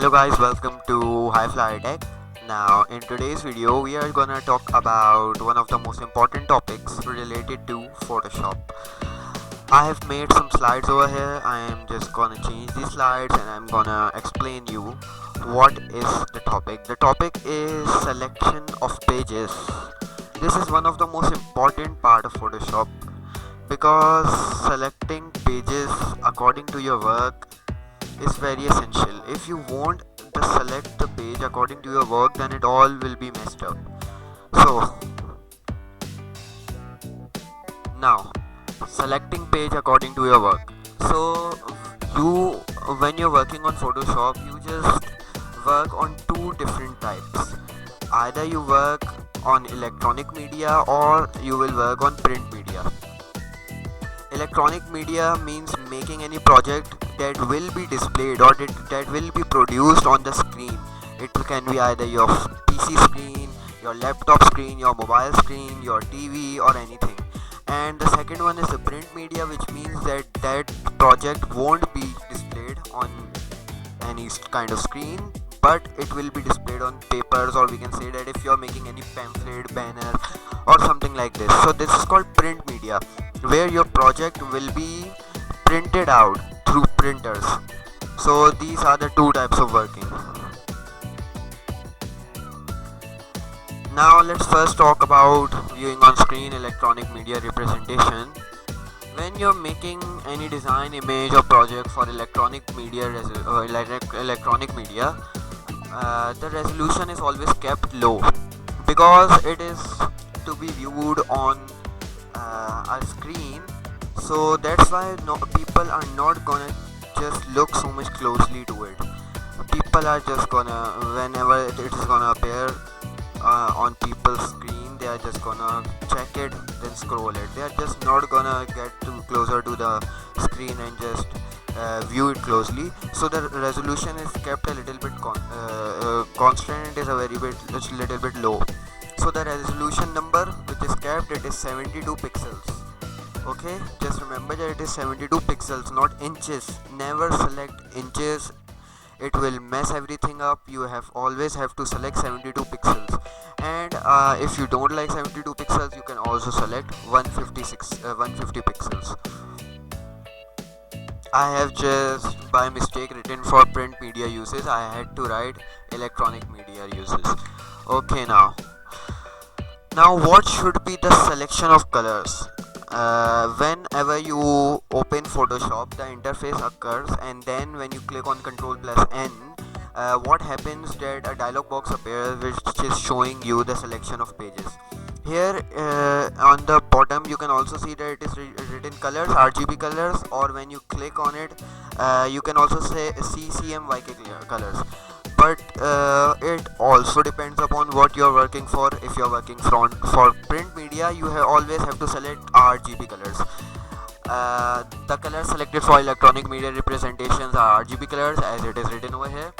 Hello guys, welcome to High Flyer Tech. Now in today's video we are gonna talk about one of the most important topics related to Photoshop. I have made some slides over here. I am just gonna change these slides and I'm gonna explain you what is the topic. The topic is selection of pages. This is one of the most important part of Photoshop because selecting pages according to your work is very essential. If you won't select the page according to your work, then it all will be messed up. So now, selecting page according to your work. So you, when you're working on Photoshop, you just work on two different types. Either you work on electronic media or you will work on print media. Electronic media means making any project that will be displayed or that will be produced on the screen. It can be either your PC screen, your laptop screen, your mobile screen, your TV or anything. And the second one is the print media, which means that project won't be displayed on any kind of screen, but it will be displayed on papers, or we can say that if you're making any pamphlet, banner or something like this. So this is called print media, where your project will be printed out through printers. So these are the two types of working. Now let's first talk about viewing on screen electronic media representation. When you're making any design, image or project for electronic media, the resolution is always kept low because it is to be viewed on a screen. So that's why people are not gonna just look so much closely to it. People are just gonna, whenever it is gonna appear on people's screen, they are just gonna check it, then scroll it. They are just not gonna get too closer to the screen and just view it closely. So the resolution is kept a little bit constant. It is it's little bit low. So the resolution number which is kept, it is 72 pixels. Okay, just remember that it is 72 pixels, not inches. Never select inches, it will mess everything up. You always have to select 72 pixels. And if you don't like 72 pixels, you can also select 150 pixels. I have just by mistake written for print media uses. I had to write electronic media uses. Okay, now what should be the selection of colors? Whenever you open Photoshop, the interface occurs, and then when you click on Ctrl+N, what happens that a dialog box appears which is showing you the selection of pages. Here on the bottom you can also see that it is written colors, RGB colors, or when you click on it you can also see CMYK colors. But it also depends upon what you're working for. If you're working for print media, you always have to select RGB colors. The colors selected for electronic media representations are RGB colors, as it is written over here.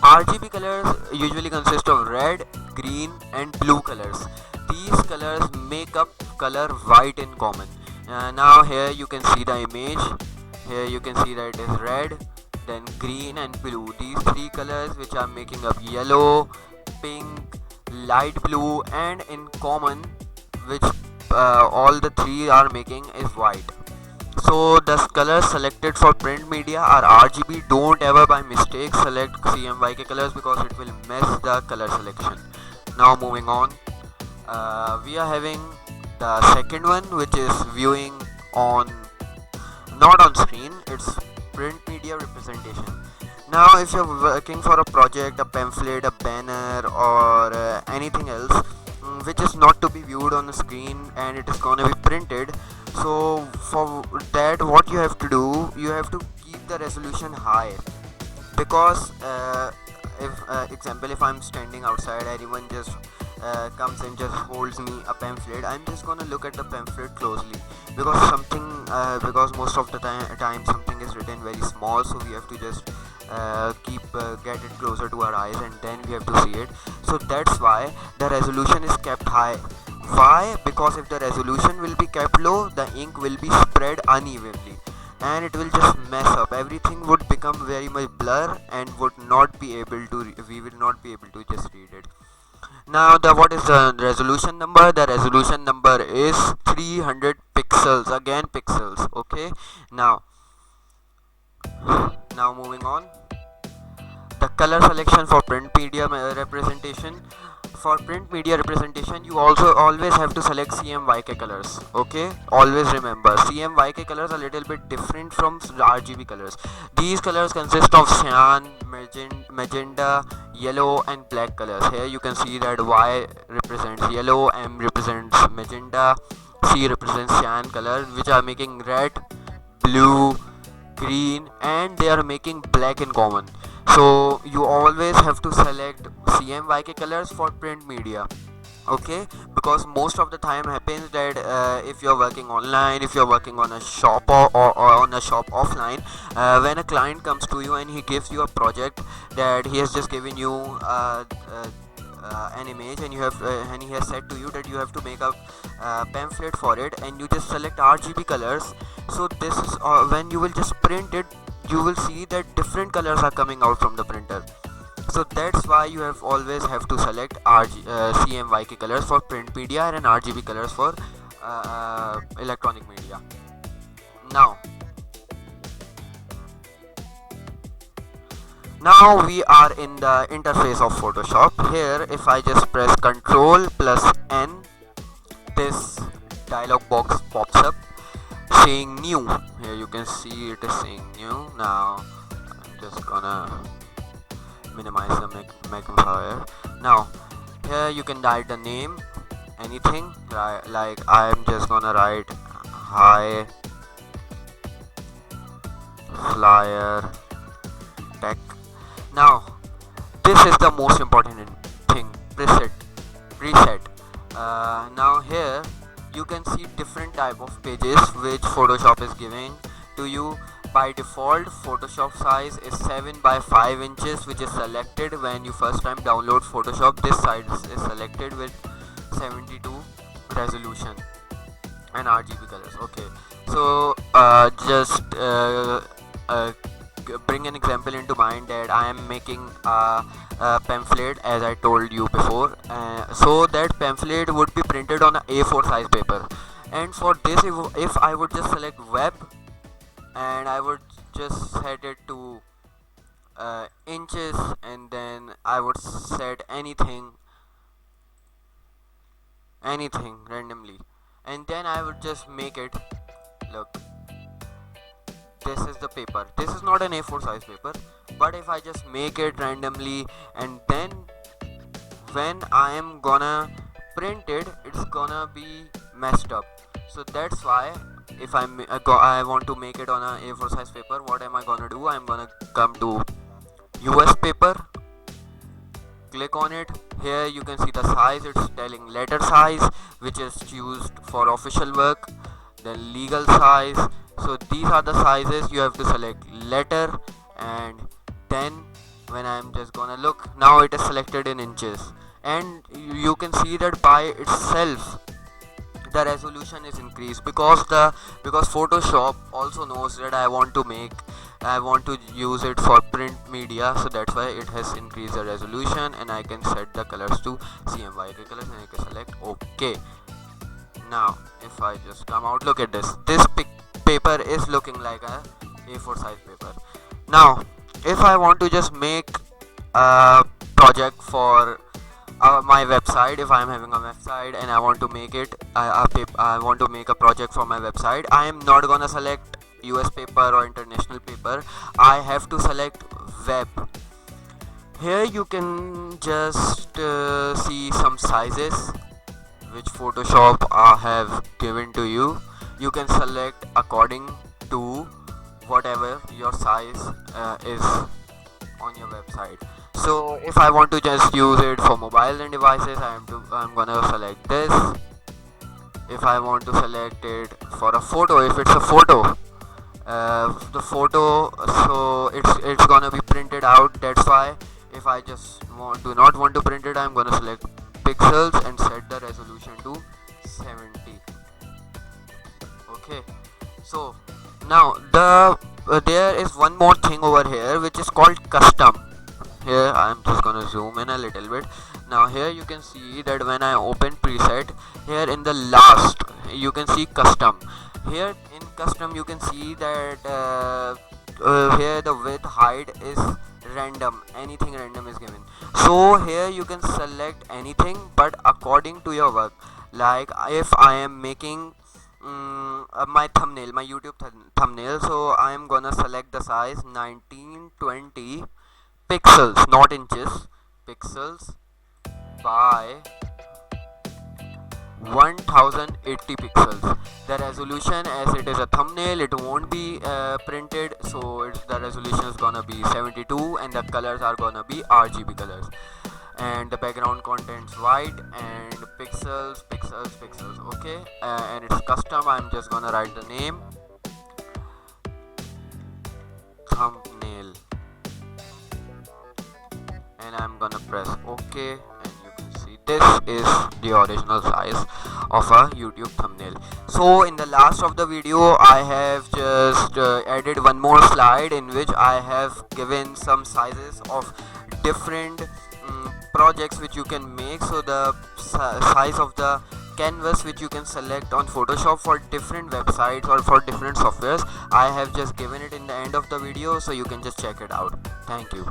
RGB colors usually consist of red, green and blue colors. These colors make up color white in common. Now here you can see the image. Here you can see that it is red, then green and blue. These three colors which are making up yellow, pink, light blue, and in common, which all the three are making, is white. So the colors selected for print media are RGB. Don't ever by mistake select CMYK colors because it will mess the color selection. Now moving on, we are having the second one, which is viewing on, not on screen, it's print media representation. Now if you're working for a project, a pamphlet, a banner or anything else which is not to be viewed on the screen and it is going to be printed, so for that what you have to do, you have to keep the resolution high. Because if I'm standing outside, anyone just comes and just holds me a pamphlet, I'm just gonna look at the pamphlet closely because most of the time something is written very small, so we have to just get it closer to our eyes and then we have to see it. So that's why the resolution is kept high. Why? Because if the resolution will be kept low, the ink will be spread unevenly. and it will just mess up. Everything would become very much blur and would not be able to we will not be able to just read it. Now the what is the resolution number? The resolution number is 300 pixels, again pixels. Okay, now moving on, the color selection for print media representation. For print media representation, you also always have to select CMYK colors. Okay, always remember CMYK colors are a little bit different from RGB colors. These colors consist of cyan, magenta, yellow and black colors. Here you can see that Y represents yellow, M represents magenta, C represents cyan color, which are making red, blue, green, and they are making black in common. So you always have to select CMYK colors for print media. Okay, because most of the time happens that if you're working online, if you're working on a shop or on a shop offline, when a client comes to you and he gives you a project that he has just given you an image, and you have and he has said to you that you have to make a pamphlet for it, and you just select RGB colors. So this is when you will just print it, you will see that different colors are coming out from the printer. So that's why you have always have to select CMYK colors for print media and RGB colors for electronic media. Now we are in the interface of Photoshop. Here if I just press Ctrl plus N, this dialog box pops up saying new. Here you can see it is saying new. Now I'm just gonna minimize the magnifier. Now here you can write the name, anything, like I'm just gonna write hi flyer tech. Now this is the most important thing, preset. Now here you can see different type of pages which Photoshop is giving to you. By default, Photoshop size is 7 by 5 inches, which is selected when you first time download Photoshop. This size is selected with 72 resolution and RGB colors. Okay, so just bring an example into mind that I am making a pamphlet, as I told you before. So that pamphlet would be printed on a A4 size paper, and for this, if I would just select web and I would just set it to inches, and then I would set anything randomly, and then I would just make it look. This is the paper. This is not an A4 size paper, but if I just make it randomly, and then when I am gonna print it, it's gonna be messed up. So that's why if I want to make it on a A4 size paper, what am I gonna do? I'm gonna come to US paper, click on it. Here you can see the size. It's telling letter size, which is used for official work, then legal size. So these are the sizes. You have to select letter, and then when I'm just gonna look, now it is selected in inches, and you can see that by itself the resolution is increased, because Photoshop also knows that I want to use it for print media. So that's why it has increased the resolution, and I can set the colors to CMYK colors, and I can select OK. Now if I just come out, look at this paper is looking like a A4 size paper. Now if I want to just make a project for my website, if I'm having a website and I want to make it I want to make a project for my website, I am not gonna select US paper or international paper. I have to select web. Here you can just see some sizes which Photoshop have given to you. You can select according to whatever your size is on your website. So if I want to just use it for mobile and devices, I'm gonna select this. If I want to select it for a photo, if it's a photo, the photo, so it's gonna be printed out. That's why if I just do not want to print it, I'm gonna select pixels and set the resolution to 70. Okay, so Now there is one more thing over here which is called custom. Here I'm just gonna zoom in a little bit. Now here you can see that when I open preset, here in the last you can see custom. Here in custom you can see that here the width height is random, anything random is given. So here you can select anything but according to your work. Like if I am making my thumbnail, my YouTube thumbnail, so I am gonna select the size 1920 pixels, not inches, pixels by 1080 pixels. The resolution, as it is a thumbnail, it won't be printed, so the resolution is gonna be 72 and the colors are gonna be RGB colors, and the background contents white and pixels. Okay, and it's custom. I'm just gonna write the name thumbnail and I'm gonna press OK, and you can see this is the original size of a YouTube thumbnail. So in the last of the video I have just added one more slide in which I have given some sizes of different projects which you can make. So the size of the canvas which you can select on Photoshop for different websites or for different softwares, I have just given it in the end of the video, so you can just check it out. Thank you.